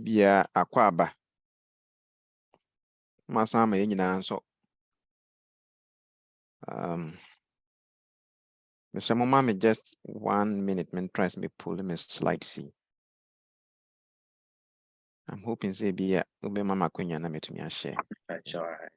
bia akwaba masama yenyina nso Mr. Mommy, just 1 minute, man, tries me pull me slide C. I'm hoping say be a ube mama kwenya na metu me share. That's all right.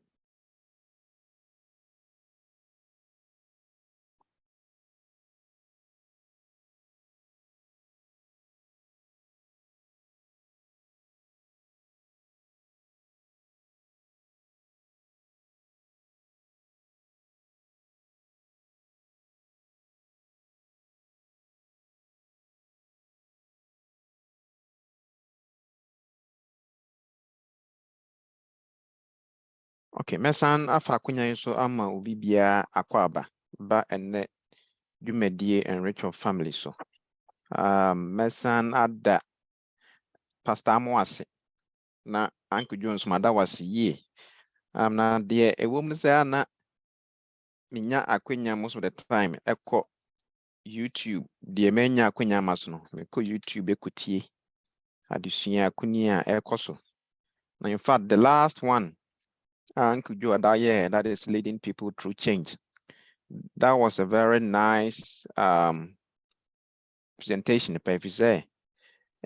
Okay, mesan afa kwenya so ama obi bia akwaba ba enne dwumadie enrich of family so. Mesan ada Pastor Amoase na Uncle Jones mada was ye. Na de ewom say na minya akwenya most of the time ekọ YouTube de menya akwenya maso no mekọ YouTube ekutie adesua akuni a ekọ so. Now, in fact, the last one, Uncle Joe, that is leading people through change. That was a very nice presentation, if you say.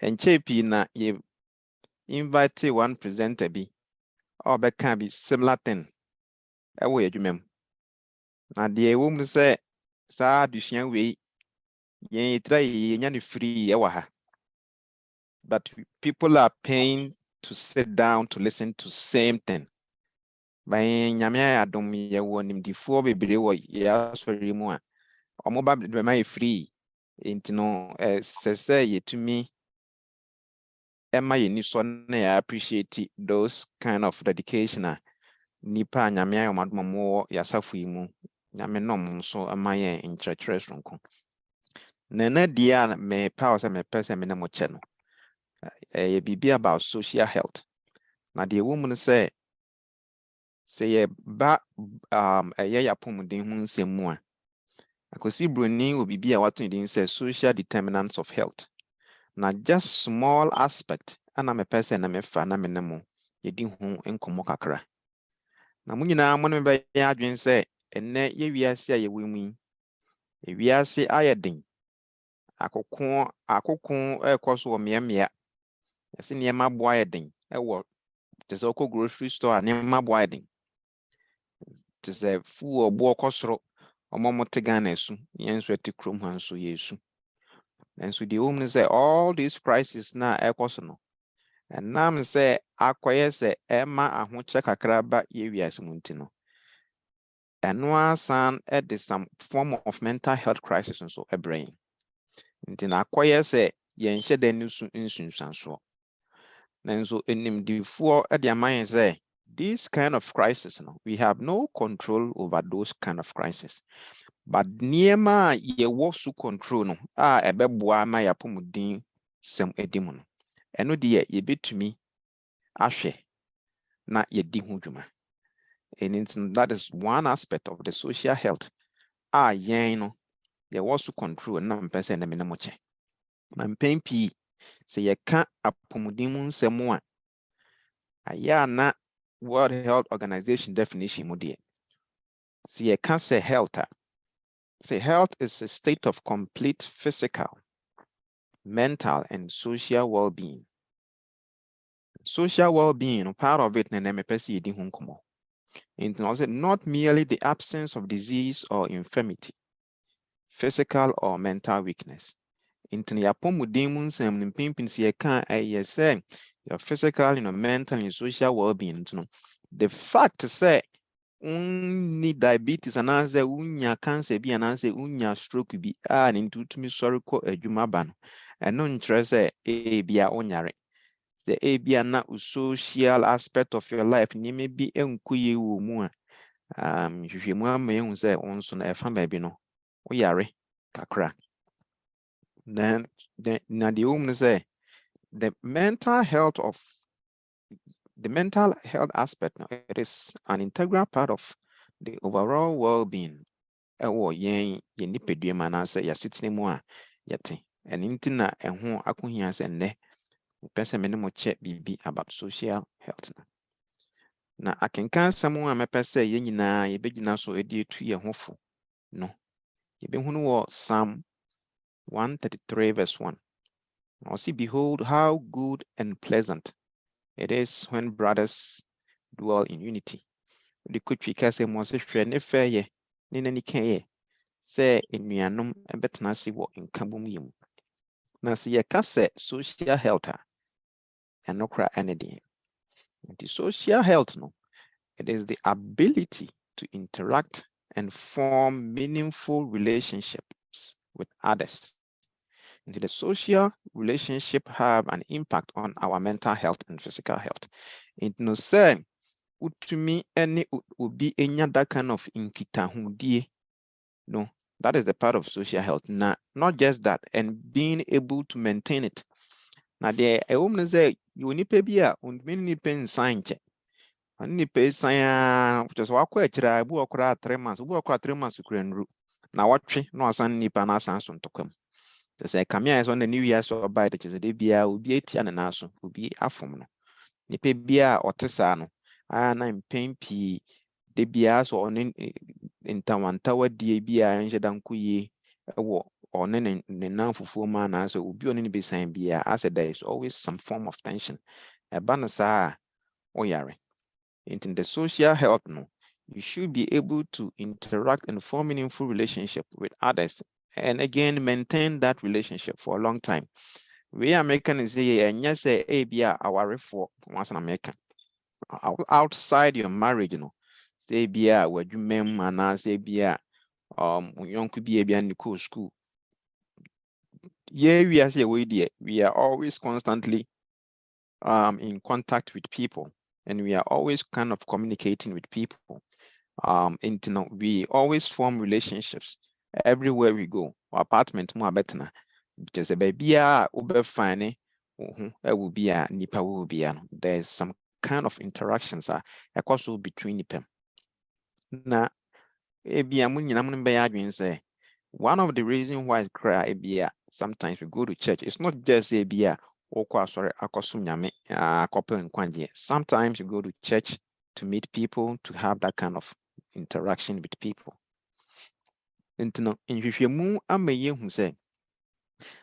And JP, na you invite one presenter be, or that can be similar thing. Away, you remember. Now, the woman say, Sa Duchien way, ye try any free, but people are paying to sit down to listen to same thing. By nyame adom ye wo nimdifoɔ bebree wɔ yɛ asɔre mu a ɔmo ba bɛma yɛ free nti no sɛ yɛtumi ɛma yɛ ni so na yɛ appreciate those kind of dedication a nipa a nyame ayɛ ɔmo adom ɔmo wɔ yɛasafo yi mu nyame na ɔmo nso ama yɛ nkyerɛkyerɛ sonko na ɛna deɛ a mepɛ sɛ mepɛ sɛ me ne mo kyɛ no ɛyɛ biribi about social health na deɛ ɛwɔ mu no sɛ ye ba ɛyɛ yapɔmuden ho nsɛm mu a akosi broni obi bi a wato din sɛ social determinants of health na just small aspect ana me person na me fa na me ne mo yedi ho nkɔmmɔ kakra na mo nyinaa mo ne me bɛ yɛ adwen sɛ enne ye wiase a ye wɔ mu yi wiase ayɛ den akoko ɛkɔ so wɔ mmea yɛse nneɛma boa yɛ den ɛwɔ te sɛ ɔkɔ grocery store a nneɛma boa yɛ den te sɛ fu ɔbo ɔkɔ soro ɔmo te Ghana su yɛn nso te krom ha nso yɛ su nanso deɛ wɔm ne sɛ all these crises na ɛkɔ so no ɛnam sɛ akɔyɛ sɛ ɛma ahokyɛ kakra ba yɛ wiase mu nti no ɛno asan ɛde some form of mental health crisis nso ɛbrɛ yɛn nti na akɔyɛ sɛ yɛnhyɛ da ne su nsunsuansoɔ nanso enimdifoɔ ɛde ama yɛn sɛ this kind of crisis no we have no control over those kind of crisis but niema ye wo su control no ebeboa ma yapomudin sem edimu no eno de ye betumi ahwe na ye di ho dwuma and that is one aspect of the social health yen no ye wo su control na mpese na me ne mo che mampempi se ye ka apomudin mu nsem a aya na World Health Organization definition mu de se ye ka se health say health is a state of complete physical, mental, and social well-being. Social well-being, part of it, not merely the absence of disease or infirmity, physical or mental weakness. Your physical, mental, and social well-being. The fact say need diabetes and answer unya cancer be an answer unya stroke be into to me sorry ko adwuma ba no eno nkyerɛ sɛ bia onyare the bia na social aspect of your life ni me bi enko ye wo mu a hwehwɛ mu ama ehu sɛ onso na ɛfa ba bi no oyare kakra then na the no say the mental health aspect now, it is an integral part of the overall well-being. Yen nipadua ma na say ya sitene mu a yete. And inti na ɛho akohia sɛ nnɛ person mene mo check bibi about social health na akenkan samu a mepɛ sɛ yɛn nyinaa yɛbɛgyina so edi etu yɛn ho fo no yɛbɛhunu wɔ Psalm 133 verse 1. Now see, behold how good and pleasant it is when brothers dwell in unity. The kutwi kase mo se hwɛ ne fɛ yɛ ne nani ka yɛ sɛ enuanom ɛbɛtena ase wɔ nkabom yɛ mu. Na sɛ yɛka sɛ social health a ɛno kora ɛne deɛ. Nti social health no, it is the ability to interact and form meaningful relationships with others. And the social relationship have an impact on our mental health and physical health. It no say utumi any ubi enya that kind of inkitahudie. No, that is the part of social health. Not just that, and being able to maintain it. Now there a woman say you need to be a unmini sign check. Ni pay sign just walk kwechira bu okra 3 months, bu okra 3 months krenru. Na watwe no asan nipa na asan so ntokwam. Te say kamia is on the new year so by the chese de bia obi etia ne na so, obi afom no. Nipa bia otesa no, na mpempi de bia so on intawanta wadie bia enje dankuye ewo on ne nan fufuo ma na so obi on ne besan bia as there is always some form of tension. Eba na sa oyare. In the social health, no, you should be able to interact and form meaningful relationship with others, and again maintain that relationship for a long time. We American is and yes, be our for once an American outside your marriage, you know, say be what you mem and say be young could be a cool school. Yeah, we are say we are always constantly in contact with people. And we are always kind of communicating with people. We always form relationships everywhere we go. Our apartment more better because a baby ube fine will be a nipa will be there's some kind of interactions also between them. Now, one of the reasons why sometimes we go to church, it's not just sometimes you go to church to meet people, to have that kind of interaction with people. And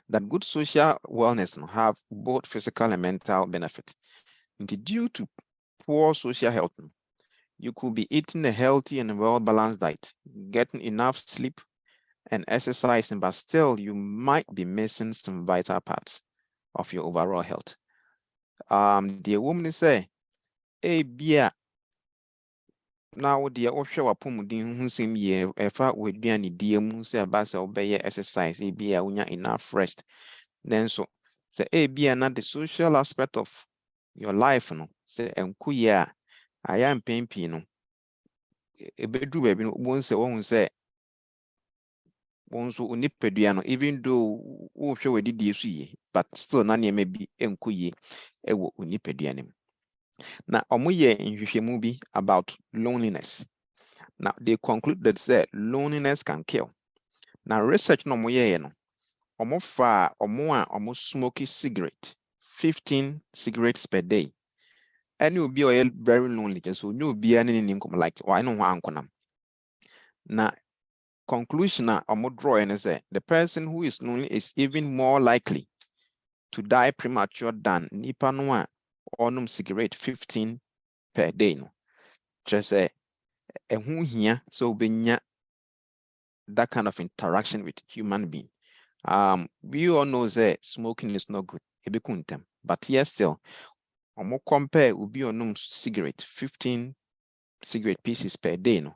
that good social wellness have both physical and mental benefit. And due to poor social health, you could be eating a healthy and well-balanced diet, getting enough sleep and exercising, but still you might be missing some vital parts of your overall health. The woman say, "Hey, beer. Now the offshore apomudin who seem ye efa with be any DM say about obey exercise, be enough rest." Then so say be not the social aspect of your life, no say enkuya I am pimpi no a bedroom baby once say once unipeduano, even though who show we did you but still none may be enkuye ewo unipeduanim. Now, in movie about loneliness. Now, they conclude that loneliness can kill. Now, research no moye no. Omo smoky cigarette, 15 cigarettes per day. And you'll be very lonely, so you'll be any income like I know one. Now, conclusion omo draw and say the person who is lonely is even more likely to die premature than nipa no onum cigarette 15 per day no. Just say who here so benya that kind of interaction with human being. We all know that smoking is not good, but yes, still, omo compare ubi onum cigarette 15 cigarette pieces per day no.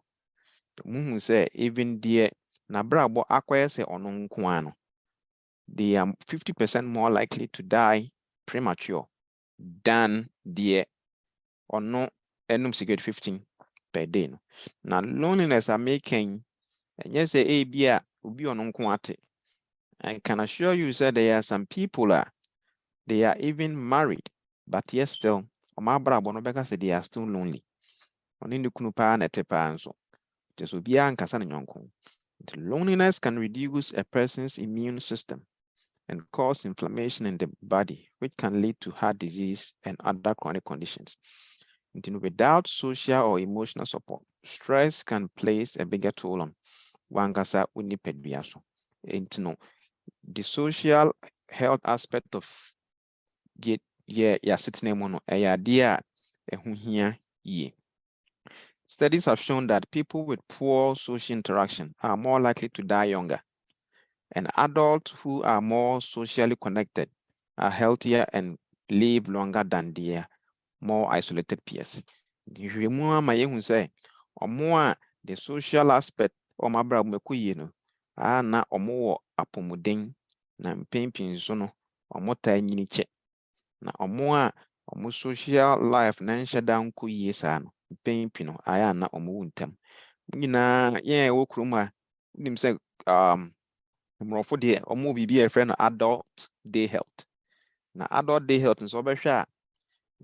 Muhu say even there na brabo acquire say onum nkwano. They are 50% more likely to die premature than the ono enum cigarette 15 per day no. Now loneliness are making and yes say bia ubi ono nkwate. I can assure you that there are some people they are even married, but yes still they are still lonely. Loneliness can reduce a person's immune system and cause inflammation in the body, which can lead to heart disease and other chronic conditions. Without social or emotional support, stress can place a bigger toll on wankasa unipadua so. The social health aspect of sitting mu no ɛyɛ adeɛ a ɛho hia yie. Studies have shown that people with poor social interaction are more likely to die younger, and adults who are more socially connected are healthier and live longer than their more isolated peers. Nhwehwɛmu ama yɛhu sɛ ɔmo a the social aspect ɔmo abra ɔmo ɛkɔ yie no na ɔmo wɔ apɔmuden na mpɛn pii nso no ɔmo taa nyini kyɛ. Na ɔmo a ɔmo social life na nhyɛ da nkɔ yie saa no mpɛn pii no ayɛ na ɔmo wu ntam. Nyinaa yɛn a ɛwɔ kurom a nim sɛ mmorɔfo deɛ ɔmo biribi a yɛfrɛ no adult day health. Na adult day health nso ɔbɛhwɛ a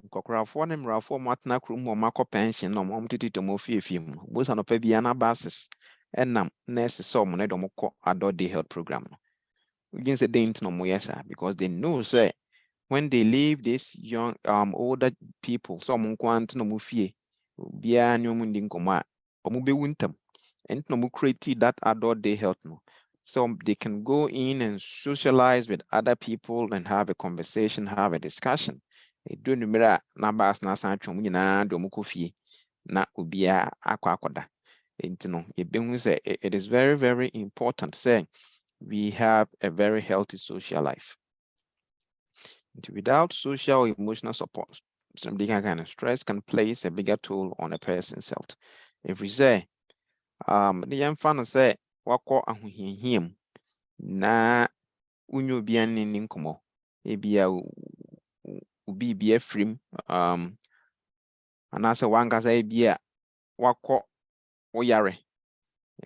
nkɔkorafoɔ ne mmorɔfoɔ ɔmo atena kurom ma ɔmo akɔ pension na ɔmo tete ɔmo fiefie mu. Bosa nɔpɛ bia na buses ɛnam na ɛsesɛ ɔmo na ɛde ɔmo kɔ adult day health program no. Wogye sɛ den nti na ɔmo yɛ saa because they know say when they leave this young older people so ɔmo nko ara nti na ɔmo fie obiara ne ɔmo ndi nkɔmɔ a ɔmo bɛwu ntam. And no mo create that adult day health no. So they can go in and socialize with other people and have a conversation, have a discussion. Do numera na bas na san twom nyina do mo kofie na obia akwakoda. Entino yebehu say it is very, very important say we have a very healthy social life. Without social or emotional support, some kind of stress can place a bigger toll on a person's health. If we say the yɛmfa no sɛ wakɔ ahohiahia mu na wonyɛ obi ani ne nkɔmmɔ ebia obi bi afrim anaasɛ wankasa ebia wakɔ woyare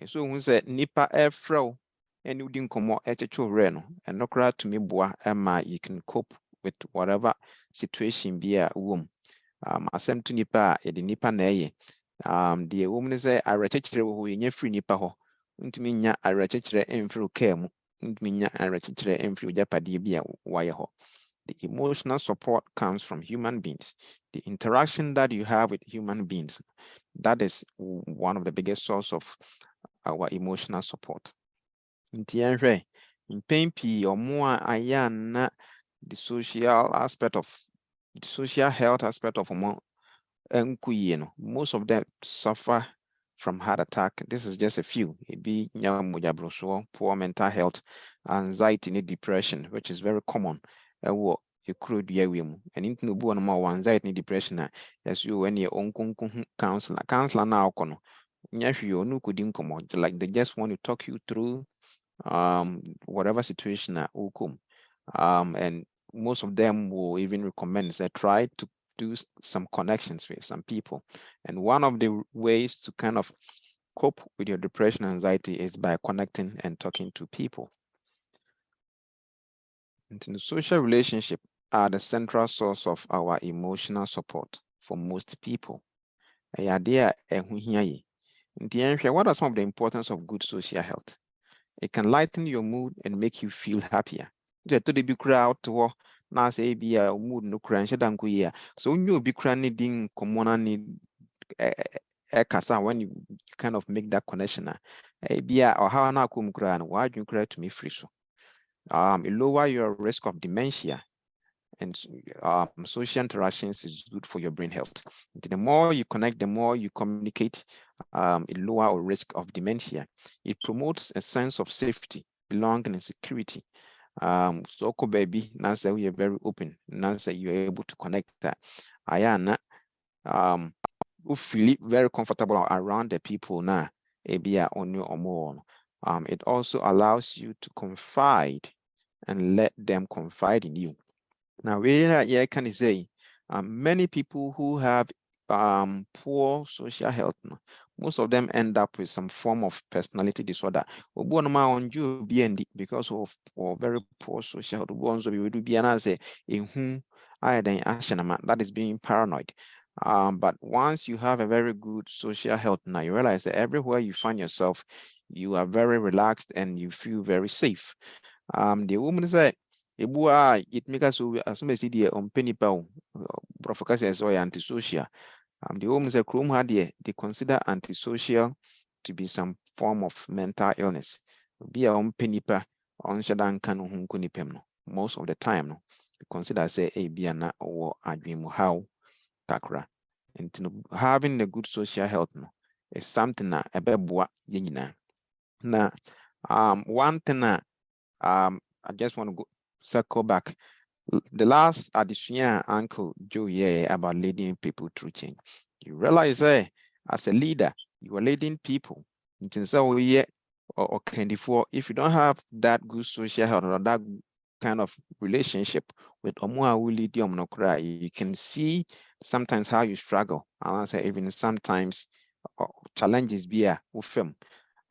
so hu sɛ nipa ɛfrɛ wo ɛne wodi nkɔmmɔ ɛkyekye werɛ no ɛno koraa tumi boa ɛma you can cope with whatever situation bi a wɔ mu. Asɛm to nipa a yɛde nipa na ɛyɛ deɛ wɔm ne sɛ awerɛkyekyerɛ wɔ hɔ yɛnya firi nipa hɔ ntumi nya awerɛkyekyerɛ mfiri kaa mu ntumi nya awerɛkyekyerɛ mfiri ogyapadeɛ bi a wayɛ hɔ. The emotional support comes from human beings. The interaction that you have with human beings, that is one of the biggest source of our emotional support. Nti yɛnhwɛ mpɛn pii ɔmo a ayɛ na the social health aspect of ɔmo most of them suffer from heart attack. This is just a few. Poor mental health, anxiety, and depression, which is very common. And into anxiety and depression. As you when your own counselor now like they just want to talk you through whatever situation and most of them will even recommend that try to do some connections with some people. And one of the ways to kind of cope with your depression and anxiety is by connecting and talking to people. And the social relationship are the central source of our emotional support for most people. What are some of the importance of good social health? It can lighten your mood and make you feel happier. Na say be a mood no kran shedanko yi a so onyo obi kran ne din komona ne kasa when you kind of make that connection be a or how na akom kran no wadwun kran to me free so it lower your risk of dementia, and social interactions is good for your brain health. The more you connect, the more you communicate, it lower our risk of dementia. It promotes a sense of safety, belonging, and security. So baby, now say we are very open. Now say you are able to connect that. Ayana, we feel very comfortable around the people now. Ebia on your or more. It also allows you to confide and let them confide in you. Now, where can say many people who have poor social health, most of them end up with some form of personality disorder because of very poor social health. That is being paranoid. But once you have a very good social health, now you realize that everywhere you find yourself, you are very relaxed and you feel very safe. The woman said ebua it make us so as me see the penny pound professor is antisocial. The homes a chrome had they consider antisocial to be some form of mental illness. Be a penny pa on shadan kanu hunkunipem no. Most of the time no consider say a biana or a dream how kakra. And having a good social health no is something that a beboa yina. Now one thing I just want to go circle back. The last addition Uncle Joe about leading people through change. You realize as a leader, you are leading people. Or candy for if you don't have that good social health or that kind of relationship with Omua who lead you can see sometimes how you struggle. And I say even sometimes challenges be a film.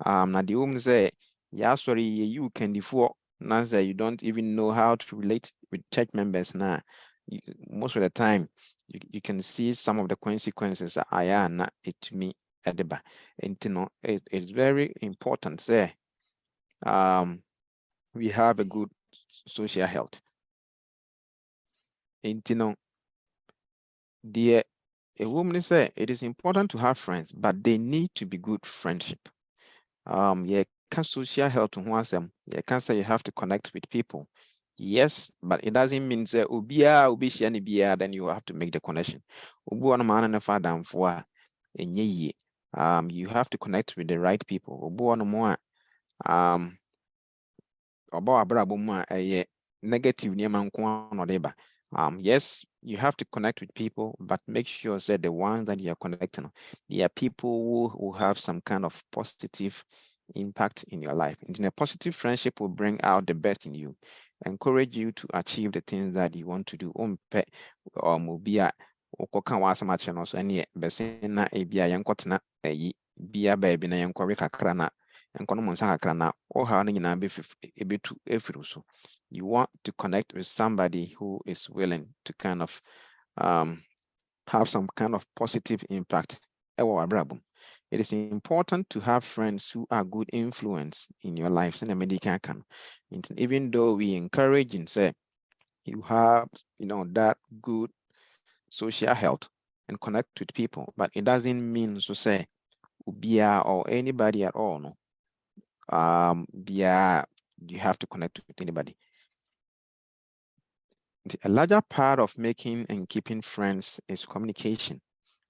Now the woman say, yeah, sorry, you can default. Now say you don't even know how to relate with church members now. Most of the time, you can see some of the consequences that I am not it to me at the back. And you know, it's very important. Say, we have a good social health. And you know, a woman say it is important to have friends, but they need to be good friendship. Yeah, can social health you can say you have to connect with people. Yes, but it doesn't mean say then you have to make the connection. You have to connect with the right people. Negative yes, you have to connect with people, but make sure that the ones that you are connecting, they are people who have some kind of positive impact in your life. And a positive friendship will bring out the best in you, encourage you to achieve the things that you want to do. You want to connect with somebody who is willing to kind of have some kind of positive impact. It is important to have friends who are good influence in your life. Even though we encourage and say you have, that good social health and connect with people, but it doesn't mean to say ubia or anybody at all. No, you have to connect with anybody. A larger part of making and keeping friends is communication.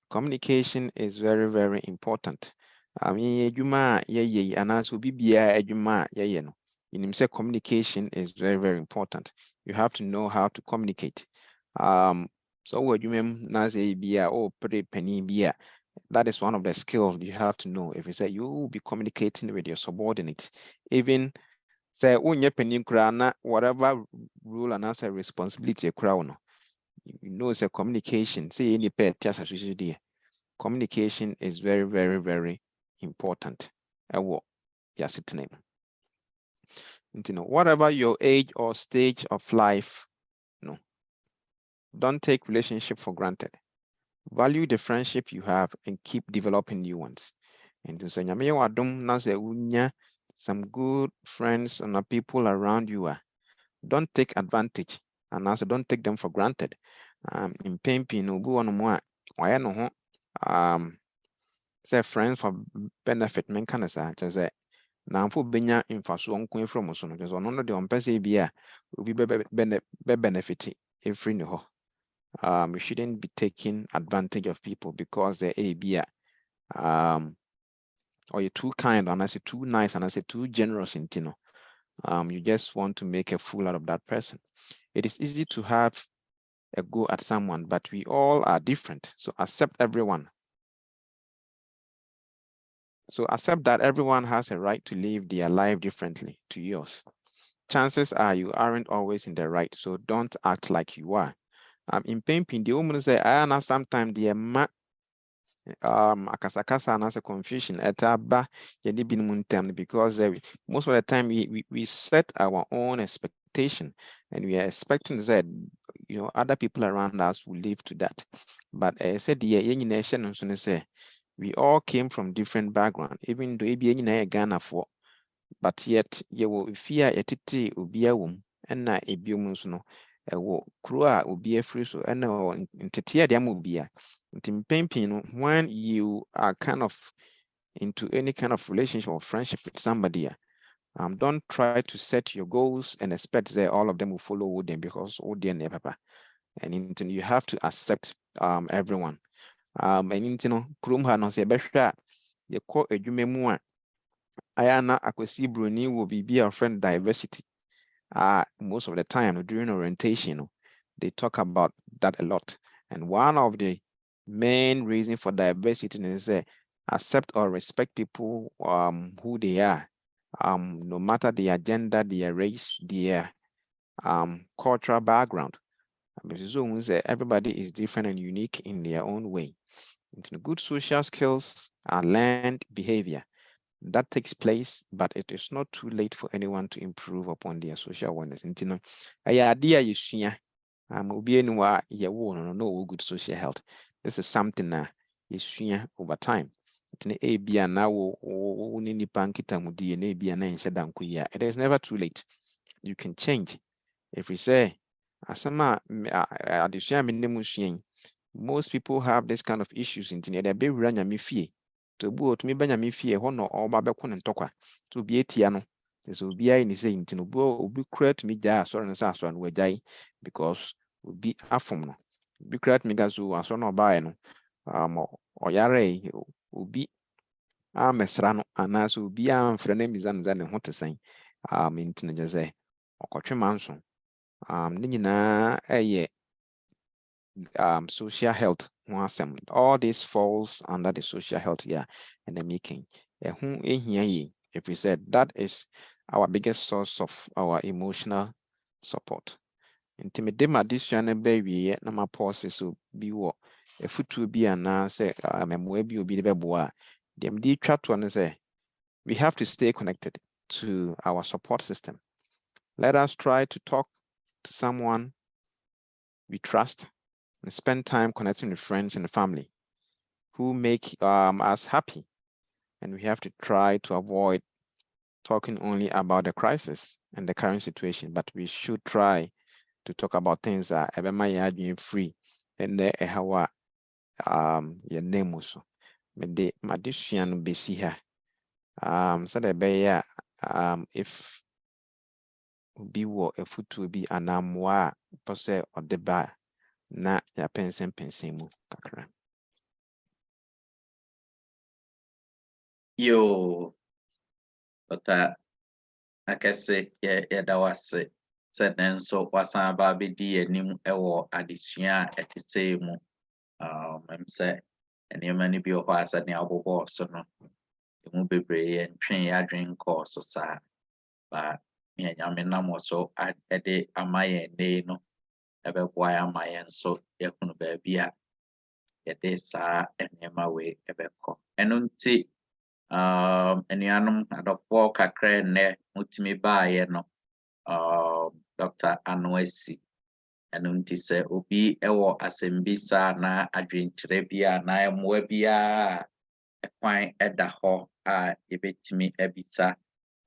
Communication is very, very important. Communication is very, very important. You have to know how to communicate. So what you mean that is one of the skills you have to know. If you say you will be communicating with your subordinate, even say whatever rule and answer responsibility a crown. You know, it's a communication. Say any pet communication is very, very, very important. Whatever your age or stage of life, don't take relationship for granted. Value the friendship you have and keep developing new ones. And so some good friends and people around you don't take advantage and also don't take them for granted. In pimping say friends for benefit men kind of say just say now for benya mfaso from so no just ono de on pese bi obi be benefit every no. You shouldn't be taking advantage of people because they're or you're too kind and I say too nice and I say too generous in Tino. You just want to make a fool out of that person. It is easy to have a go at someone, but we all are different. So accept everyone. So accept that everyone has a right to live their life differently to yours. Chances are you aren't always in the right, so don't act like you are. In painting, the woman say, I know sometimes the akasakasa and as a confusion etaba because most of the time we set our own expectation and we are expecting that other people around us will live to that. But I said say we all came from different background, even though Ghana for, but yet you will fear etiti ubia wom na ebiom nso no ewo kuro a obi afiri so na ntete ade ama obi a nti mpempin no when you are kind of into any kind of relationship or friendship with somebody, don't try to set your goals and expect that all of them will follow them because papa. And you have to accept everyone. And kurom ha no se behwe a ye ko adwuma mu a ayana akwasi broni will be our friend diversity. Most of the time during orientation, they talk about that a lot. And one of the main reasons for diversity is accept or respect people who they are, no matter their gender, their race, their cultural background. Everybody is different and unique in their own way. Good social skills are learned behavior that takes place, but it is not too late for anyone to improve upon their social awareness. No good social health. This is something that is over time. It is never too late. You can change. If we say, most people have this kind of issues in the baby run fee. To boot me banya fie hono or babekon and tokwa to be etiano. So be I say in will be create me ja so and so and we die because will be afum. Be create me gazu and so no buy no or yare will be mesrano and as will be name is an what to say in Tinajaze or Coach Manson. Nina social health. All this falls under the social health here and the making. If we said that is our biggest source of our emotional support. Intimidate addition baby na pause so be what a foot be and say memoebi will be the beboa. Them D chat one say we have to stay connected to our support system. Let us try to talk to someone we trust and spend time connecting with friends and family who make us happy. And we have to try to avoid talking only about the crisis and the current situation, but we should try to talk about things that are free and how your name also. The magician be see her. So the bear if be what a foot to be an amwa posse or the bar na ya pensen mu kakra. Yo, but akɛse yɛda wase sɛ ne nso wasan aba abɛdi anim wɔ adesua a ɛte sɛ mu. Mem sɛ nneɛma no bi wɔ hɔ a sɛnea wobobɔɔ so no ɛmu bebree yɛntwe yɛadwen kɔɔ so saa. Ba nea Nyame nam wɔ so de ama yɛn nnɛ no ɛbɛboa yɛn ama yɛn nso yɛhunu baabi a yɛde saa nneɛma wei ɛbɛkɔ. Ɛno nti anuanom adɔfoɔ kakra nnɛ mutumi baeɛ no Dr. Anoasi. Ɛno nti sɛ obi ɛwɔ asɛmbisa na adwenkyerɛ bi a na mmoa biara ɛkwan ɛda hɔ a yɛbɛtumi abisa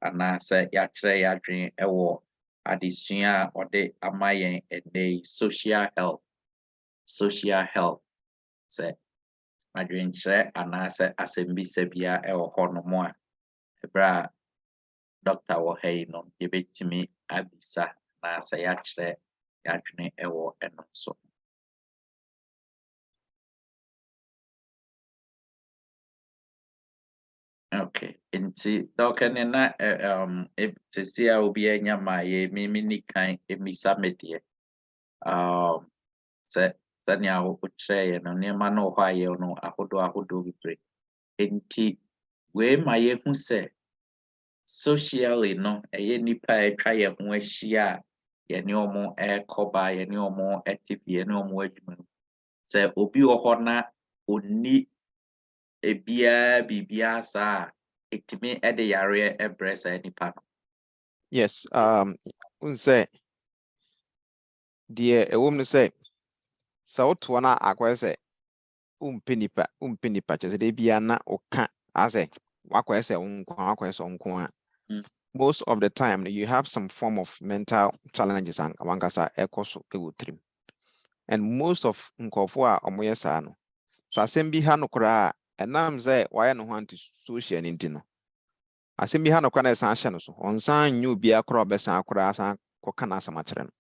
anaasɛ yɛakyerɛ yɛadwen ɛwɔ adesua a ɔde ama yɛn nnɛ yi social health sɛ adwenkyerɛ anaasɛ asɛmbisa biara ɛwɔ hɔ nom a ɛberɛ a Dr. wɔ ha yi no yɛbɛtumi abisa anaasɛ yɛakyerɛ yɛadwene ɛwɔ ɛno so. Okay, nti dɔkɛ na sisi a obi anya ma yɛ mini kan emisa me deɛ sɛnea wokyerɛ yɛ no nneɛma no wɔ hɔ a yɛ no ahodoɔ bebree. Nti wei ma yɛhu sɛ socially no ɛyɛ nipa a atwa yɛn ho ahyia a yɛne ɔmo ɛrekɔba yɛne ɔmo ɛte fie yɛne ɔmo adwuma mu. Sɛ obi wɔ hɔ na onni biribiara saa a ɛtumi de yareɛ ɛbrɛ saa nipa no. Yes, say deɛ ɛwɔ mu no sɛ wotoɔ no akɔyɛ sɛ wompɛ nipa kyerɛ sɛ da bia na woka asɛ wakɔyɛ sɛ wo nko a most of the time you have some form of mental challenges and wankasa ekoso ewotrim. And most of nkofo a omoye saa no so asem bi ha no kora enam ze waye no ho anti social ninti no asem bi ha no kora na esan hye no so onsan nyu bia kora obesan kora san koka na asama kire no.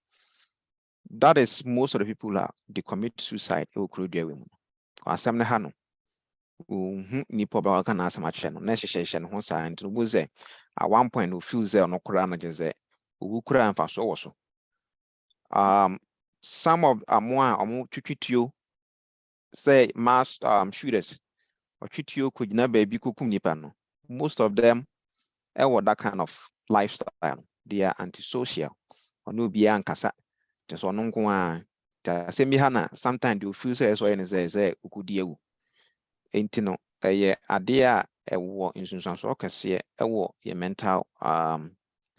That is most of the people they commit suicide e okro dua we mu. Asem ne ha no ni po ba ka na asama kire no na hye no ho saa nti no bo ze at one point we feel ze no kora na je ze owu kora amfa so wo so. Some of amwa omo twitwitio say mass shooters or twitwio could never be kukum nipa no. Most of them that kind of lifestyle. They are antisocial or no be ankasa just on nko a semi hana sometimes you feel so any say ukudieu entino eye ade a ewo insunsan so kase ewo your mental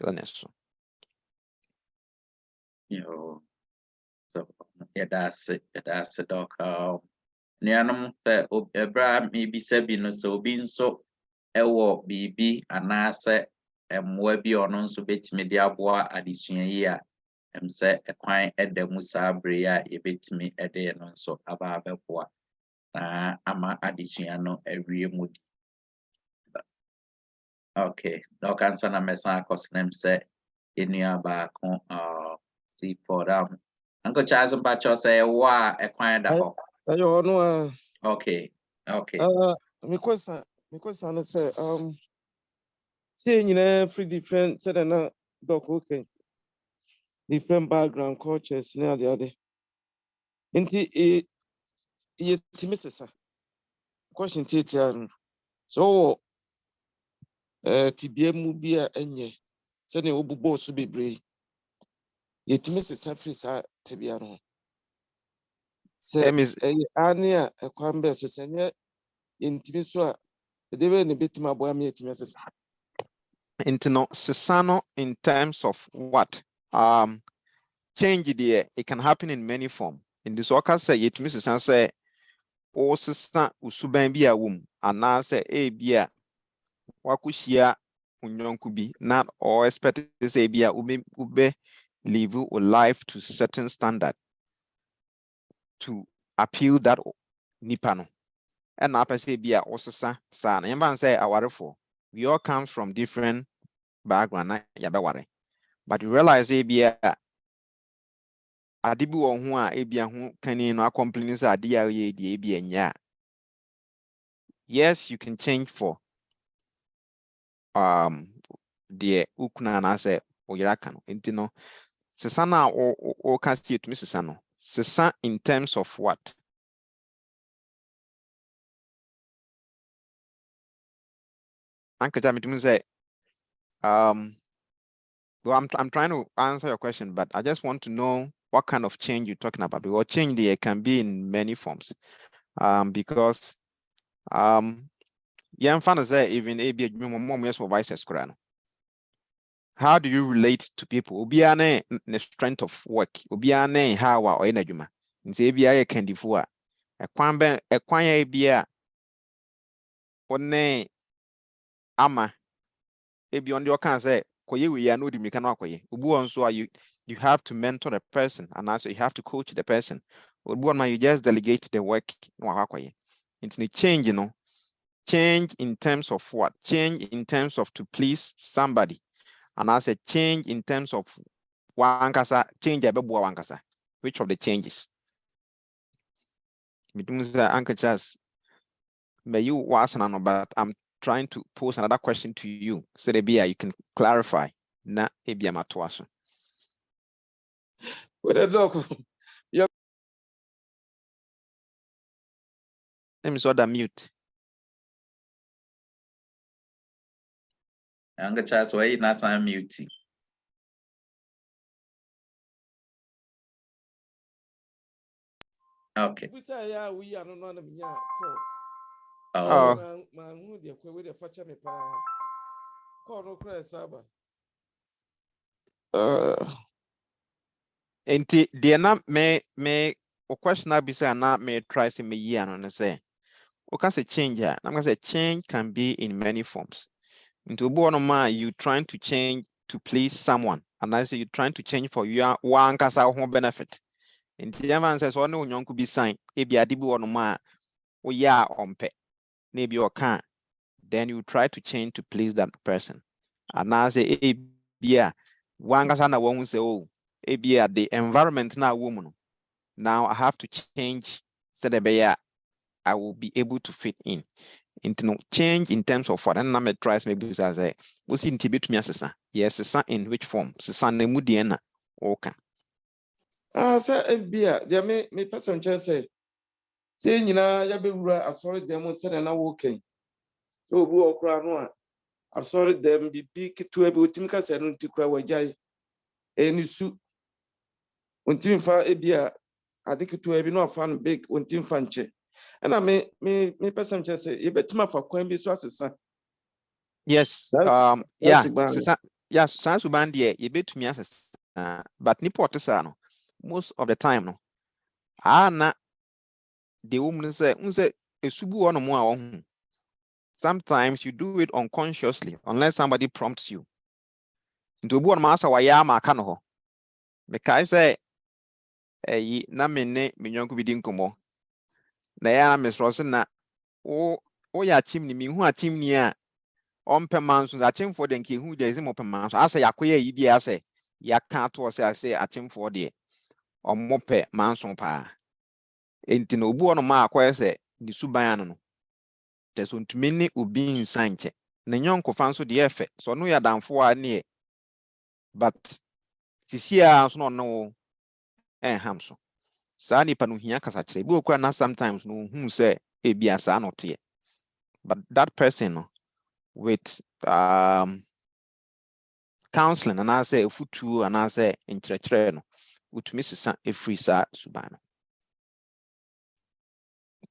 illness. Yo, so that's it, doc. Nianum se ebra maybe sebi no so obi nso ewo bibi anase emwa bi ono nso betimi de aboa adesua yi a se ekwan edamu sabre ya yebetimi ede no nso aba abeboa na ama adesua no awie mu. Okay, doc answer na mesa akosnem se enua ba ko see for them. Uncle Charles Bacho say wa ekwan da ho. Ayo no Okay. me question no say see nyina free different say na doc okay. Different background cultures na the other. Inti e timisesa. Question titia so tibia mu bia enye say na obubo so bebre. Ye timisesa free sa tibia no. Say ania ekwan be so senye intimi so a debe ne betima boa me timisesa. Intino sesano in terms of what change there, it can happen in many forms. In this worker say it misses and say o sesa usuban bi a wom ana say e bia wakushia unyonku bi not all expect say bia ube live a life to certain standard to appeal that nipano. And na say bia o sesa sa na yamba say awarefo we all come from different background na yabaware. But you realize bia adibi wo ho a ebia ho kanin no accomplice ade a ye die ebia nya. Yes, you can change for the ukuna na say oyiraka no enti no sesa na o can see to sesa no sesa in terms of what Ankaja me say well, I'm trying to answer your question, but I just want to know what kind of change you're talking about, because change there can be in many forms. Because yeah, fan say even how do you relate to people? Obiane the strength of work. Obiane how or energy. Nse bia ye kendifo a ekwan ya bia one ama ebi on the can say koye we ya no di mika no akoye. Obu on so you have to mentor the person and also you have to coach the person. Obu on you just delegate the work no akoye. It's the change, change in terms of what? Change in terms of to please somebody. And I said change in terms of wankasa change abebua wankasa. Which of the changes? Uncle Charles, may you was an but I'm trying to pose another question to you so that you can clarify. Na ebia matuaso. With a doc. Let me sort of mute. Uncle Charles why you not muting? Okay. We say yeah, we are no call. Oh. Man, who the kwe with the facha me pa. Call no cry saba. Enti the na me o question na be say na me try say me year no say. O can say change here. I'm gonna say change can be in many forms. Into Bonoma, you trying to change to please someone, and I say you trying to change for your one kasa home benefit. In the man says, "Oh no, you could be signed. If you are the Bonoma, oh yeah, on pay, maybe you can't." Then you try to change to please that person. And I say, "Hey, yeah, one kasa na won't say, oh, hey, yeah, the environment now, woman. Now I have to change so that I will be able to fit in." Into change in terms of what and I'm tries maybe as a was in Tibet me as yes, in which form? Susan Mudiana okay. Sir, Bia, there may person say, saying, you know, Yabura, I saw them said and I walking. So, who are crown I saw them be big to a butimka said to cry wajai. Any suit. When Tim Fa Ebia, I think to have no fun big when Tim Fanche. And I may person just say, you bet my for Quimby Swassa. Yes, yeah, yes, Sans Ubandia, you bet me as but Nipotisano, most of the time, no. Na the woman say, a subu on more. Sometimes you do it unconsciously, unless somebody prompts you. Into one master wayama canoho. Because say, na mene minyonku bidin kumo. Na ya Miss Rosina, oh ya chimney, me who are chimney on per month, I chim for the king who there is more per month. I say, Yaquia, I say, ya can't was I say, I chim for the or more per manson pa. Ain't no buono ma say, the subayano. There's one to many ubi in Sanche. Nanyonko fanso the effect, so no ya down for near. But Tisia no hamso. Sani panuhia kasachre. Buokwa na sometimes no who say ebiasa not here. But that person with counseling and I say futu and I say intertreno with Mrs. a free sa subano.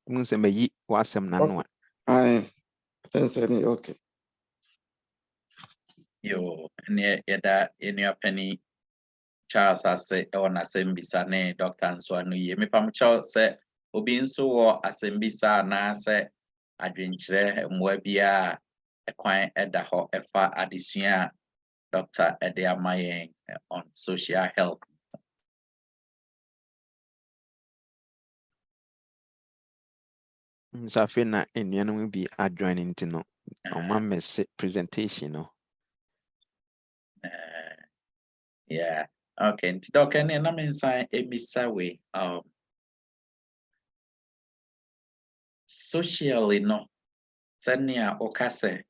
Munse me yi wasem nanwa. I think okay. Yo, and yada in your penny Charles as say on asembisa ne Dr. Answanu ye me pam Charles say obi nso wo asembisa na say adwenkyerɛ mmoa bia ekwan eda ho efa adesua Dr. Ede Amayen on social health. Safina in will be adjoining to no on mess presentation no. Yeah. Okay. Doc, and I mean, ebisa we socially no. Sanya okase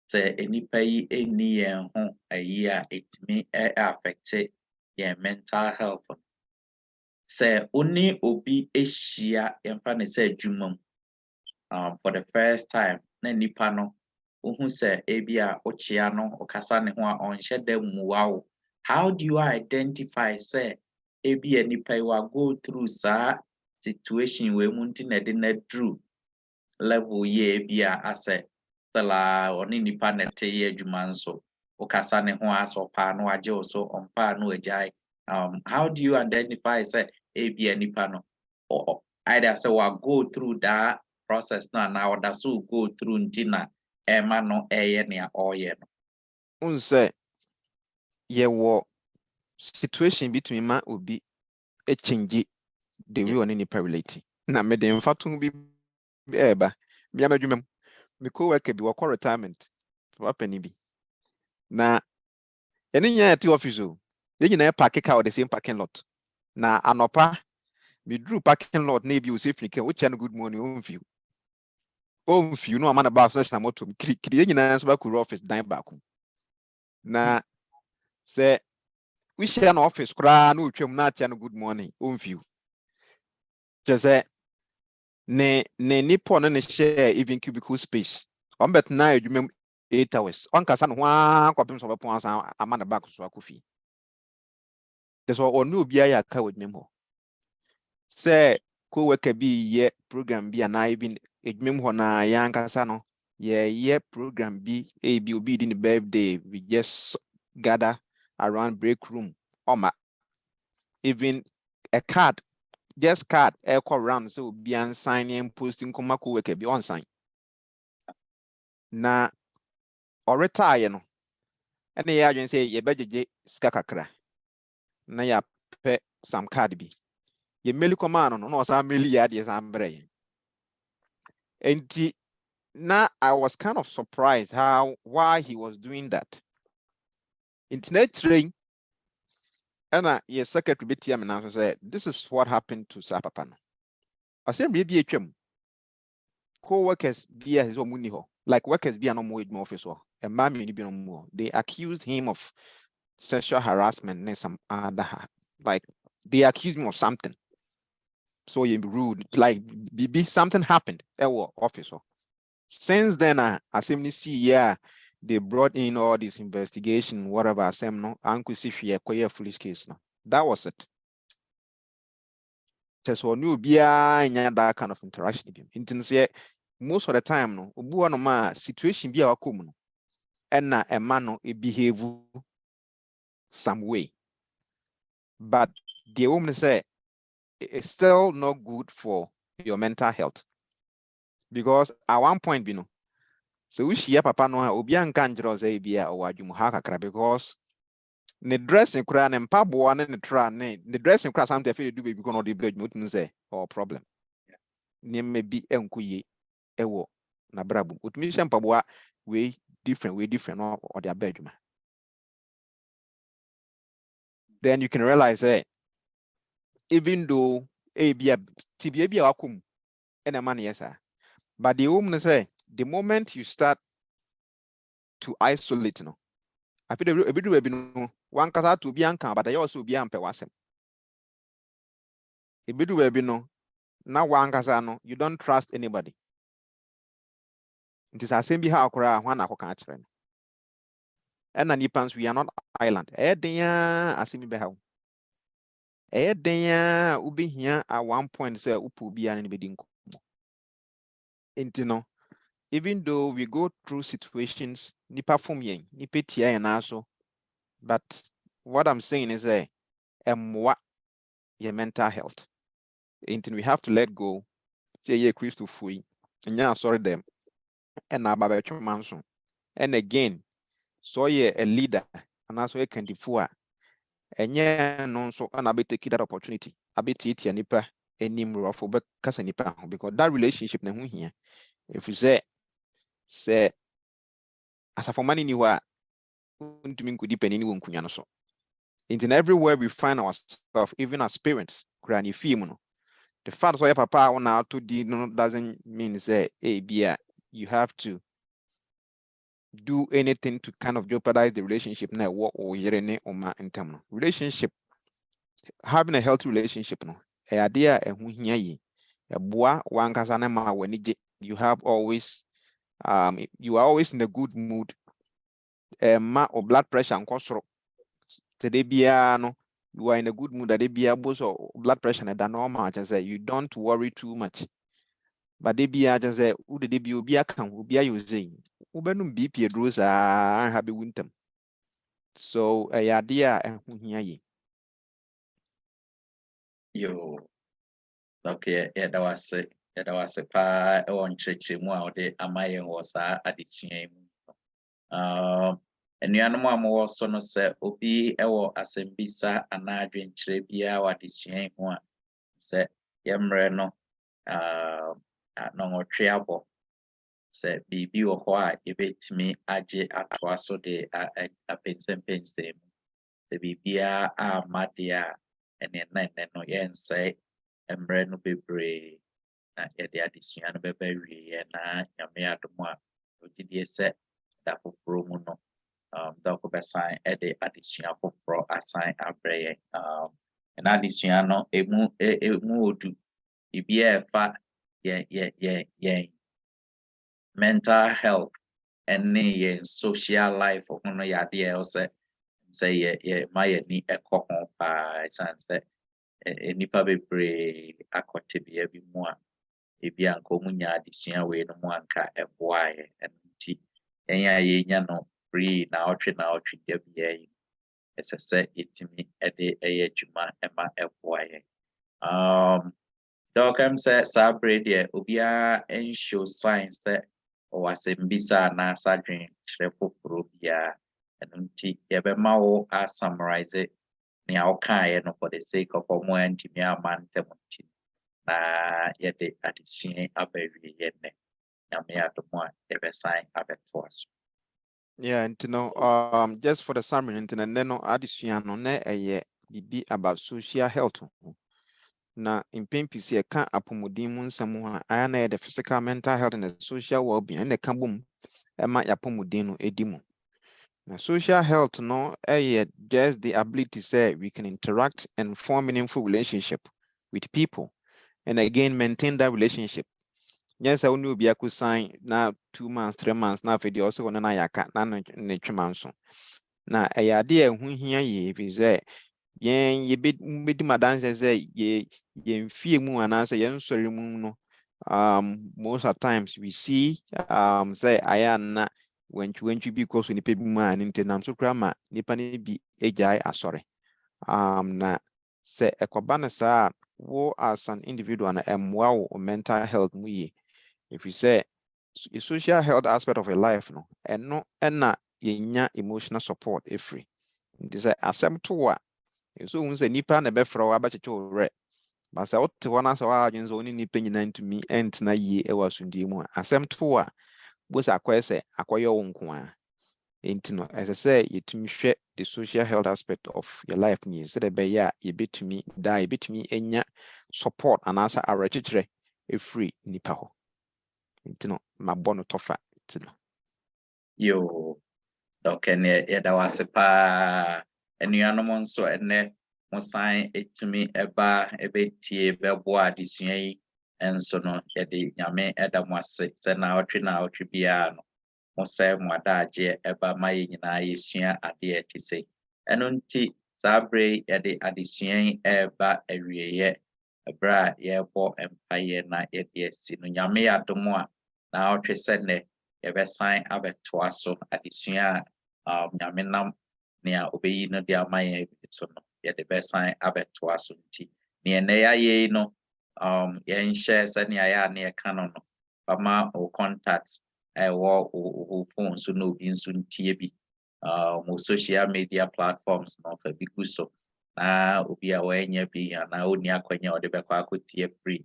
se enipa yi eni yen ho ayi a etimi affect your mental health. Se oni obi ehia yemfa ne se adwuma for the first time na nipa no uhu se ebia ochia no okasa ne ho a onhye da muwa. How do you identify say ebia nipa yi wa go through sa situation we munti na de na drew level ye ebia ase tala oni nipa na te ye adwuma nso okasa ne ho aso pa no agye so ompa no agye. How do you identify say ebia nipa no either say wa go through that process na or so go through ntina ema no eye ne oye no Unse ye wo situation between ma obi a change the way on any parallelity. Na me de mfatu bi eba me amadwuma me co-worker bi wo retirement wapani bi na ene nya at office o ye nyina park car the same parking lot na anopa me drew parking lot na bi o say frike wo no good morning on few no amana ba so na moto kiri ye nyina so ba ku office dan back na say we share no office kura na otwam na acha no good morning on few just say ne nipo no ne share even cubicle space on bet na adwuma 8 hours on kasa no ho kwapem so bepon asa amana back so akofi that's what onu obi aya ka wadwum ho say co-worker bi ye program bi na even adwum ho na yan kasa no ye program bi bi obi di birthday we just gather around break room even a card just card echo round so be an signing posting come co-worker be on sign na or retire no ɛna yɛ adwene sɛ yɛbɛgyegye sika kakra na yɛapɛ some card bi yɛmmeli kɔmaa no no na ɔsan mmeli yɛ adeɛ san brɛ yɛn enti na I was kind of surprised why he was doing that enti na train ɛna yɛ secretary betia me na so sɛ this is what happened to saa papa no asɛm bia bi atwam co-workers bi a sɛ ɔmo ni hɔ like workers bi a no mo adwuma office hɔ mmaa mmienu bi no mo they accused him of sexual harassment and some other like they accused him of something so you rude like bb something happened ɛwɔ office hɔ since then asɛm ni see yeah they brought in all this investigation whatever asɛm no anko si hwɛ kɔyɛ foolish case no that was it so no biya that kind of interaction bi most of the time no obu no ma situation bi a wakom no ɛna ɛma no behave some way but the woman say it's still not good for your mental health because at one point you know so we share papa no obi anka nkyerɛ sɛ bia ɔwɔ adwuma ha kakra because ne dressing kura ne mpaboa ne tra ne dressing kura something fe do baby kono de bed mutun say or problem ne me bi enko ye ewo na brabo utumi hye mpaboa we different no or their bedroom then you can realize that even though bia tibia bia wakum ena man yes but the woman say the moment you start to isolate no after the ebidu ebi no one kasa to bi anka but I also bi ampe wasem ebidu ebi no na one kasa no you don't trust anybody it is asem bi ha akora ho na akoka akere no and nipans we are not island edenya asem bi ha edenya ubihia at one point say upu bi an be dinko intino even though we go through situations nipa fom yen nipa tia yen aso but what I'm saying is your mental health intino we have to let go say ye Christo fui nya sorry them and ababa manso and again so ye a leader and also a candifua and yeah no so and I be take that opportunity I be tia nipa enim rough be kasa nipa because that relationship na hu here if you say as a for money ni wa ntumi nkudi panini wo nkunya no so in everywhere we find ourselves even as parents kurani film no the fact so your papa na to di no doesn't mean say bia you have to do anything to kind of jeopardize the relationship na what or yere ne oma intem no relationship having a healthy relationship no e ade a ehu hia yi eboa wankasa na ma wani you have always you are always in a good mood ma or blood pressure nkosoro today bia no you are in a good mood that bia both or blood pressure na normal just say you don't worry too much but they bia just say who the be obi aka obi ayozin ubenum bp edros have be winter so ya dia ehu hia yi yo okay that was a pa on church mu a ode amaye wo sa adechia mu enuanom a mo so no se obi ewo asembisa ana adwenkyere bia wadechia mu a se yemre no no ngotwe abo se bibi wo ho a ebetimi age atoa so de apensempensem se bibia amadia ene no yense emre no bebre na yede adesua no beba wie na nyame adom a ogidie se da foforo mu no da ko besan ede adesua foforo asan abreye na adesua no emu odu bibia efa ye mental health and ye social life ono ya de say ye my ni ekoko pa sense nipa bebre akotebia bi mu a ebi anka omunya adesua we no mu anka eboae enti enya ye nya no free na otwe da bia yi esese etimi ede eye adwuma ema eboae Dokam say sabre de obia en show signs that ɔwɔ asɛmbisa na asadwen kyerɛ foforɔ biara ɛno nti yɛbɛma wo summarize nea wokaeɛ no for the sake of ɔmo antumi ama ntɛm nti na yɛde adesua aba awieyɛ nnɛ nyame adom a yɛbɛsan abɛtoa so. Yeah, and just for the summary, and no adesua no na ɛyɛ bibi about social health. Na impempisi ɛka apɔmuden mu nsɛm a aya na the physical, mental health and the social well-being na ɛka bom ɛma yapɔmuden no edi mu. Na social health no just the ability say we can interact and form meaningful relationship with people, and again maintain that relationship. Yes, I will be a good sign now 2 months, 3 months now for the also on na yaka na ne twema na ɛyade a ɛho hia yɛ if say yen ye bit madanse say ye mfie mu anase yen sori mu no most of times we see say ayana when you be cause ni pebi mu an intenam so kra ma nipa ni bi ejai asori na say ekoba na saa wo as an individual na emwa wo mental health mu ye if you say a social health aspect of your life no eno na yenya emotional support free it is asem to wa so when say nipa na be fra aba checho re but say what one so adwin so ni nipa nyina ntumi entna yie e wasundie mu asem to a bo sa kwese akoyo wo nko a entino as I say yetumi hwe the social health aspect of your life ni so the be ya yebetumi da yebetumi enya support anasa arechire e free nipa ho entino mabono tofa entino Yo dokene yɛda wase paa anuanom nso ɛnɛ mo san etumi ɛba ɛbɛtie bɛboa adesua yi enso no yɛde nyame ɛda mo ase sɛ na ɔtwe biara no mo sɛ mo adagye ɛba ma yɛ nyinaa yɛsua adeɛ ɛte sɛ ɛno nti saa bere yɛde adesua yi ɛba awieyɛ ɛberɛ a yɛbɔ mpaeɛ na yɛde asi no nyame adom a na ɔtwe sɛ nnɛ yɛbɛsan abɛtoa so adesua a nyame nam nea obeyi no de ama yɛn so no yɛde bɛsan abɛtoa so nti nea ɛnɛ yɛayɛ no yɛnhyɛ sɛnea yɛ a ne yɛka no no bama o contact ɛwɔ o phone so na obi nso ntie bi mo social media platforms no fa bi gu so na obi a wɔanya bi anaa onni akwanya ɔde bɛkɔ akɔtie free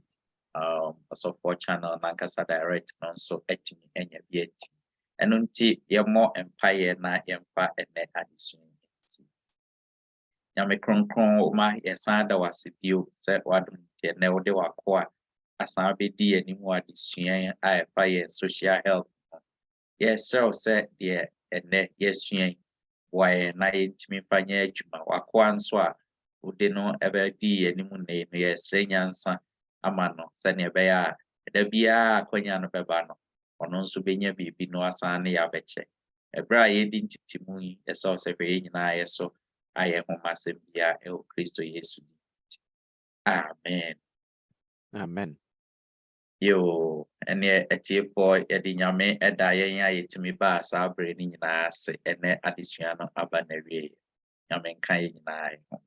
ɔsɔfoɔ channel nankasa direct no nso atumi anya bi ati ɛno nti yɛmmɔ mpaeɛ na yɛmfa ɛnɛ adesua nti nyame kronkron ma yɛsan da wase bio sɛ wadom nti ɛnɛ wode wako a asan bɛdi anim adesua a ɛfa yɛn social health no yɛsrɛw sɛ deɛ ɛnɛ yɛsua wa yɛn na yɛntumi mfa nyɛ adwuma wako nso a wode no ɛbɛdi anim na yɛsrɛ nyansa ama no sɛnea ɛbɛyɛ a ɛda biara akwanya no bɛba no ɔno nso bɛnya biribi no asan ne yɛabɛkyɛ ɛberɛ a yɛdi ntitimu yi ɛsɛ sɛ hwɛ yɛ nyinaa yɛ so ayɛ ho masɛm biara ɛwɔ Kristo Yesu amen amen yo ɛne atiefoɔ yɛde nyame ɛda yɛn a yɛtumi baa saa bere no nyinaa ase ɛnɛ adesua no aba na wie nyame nka yɛ nyinaa ho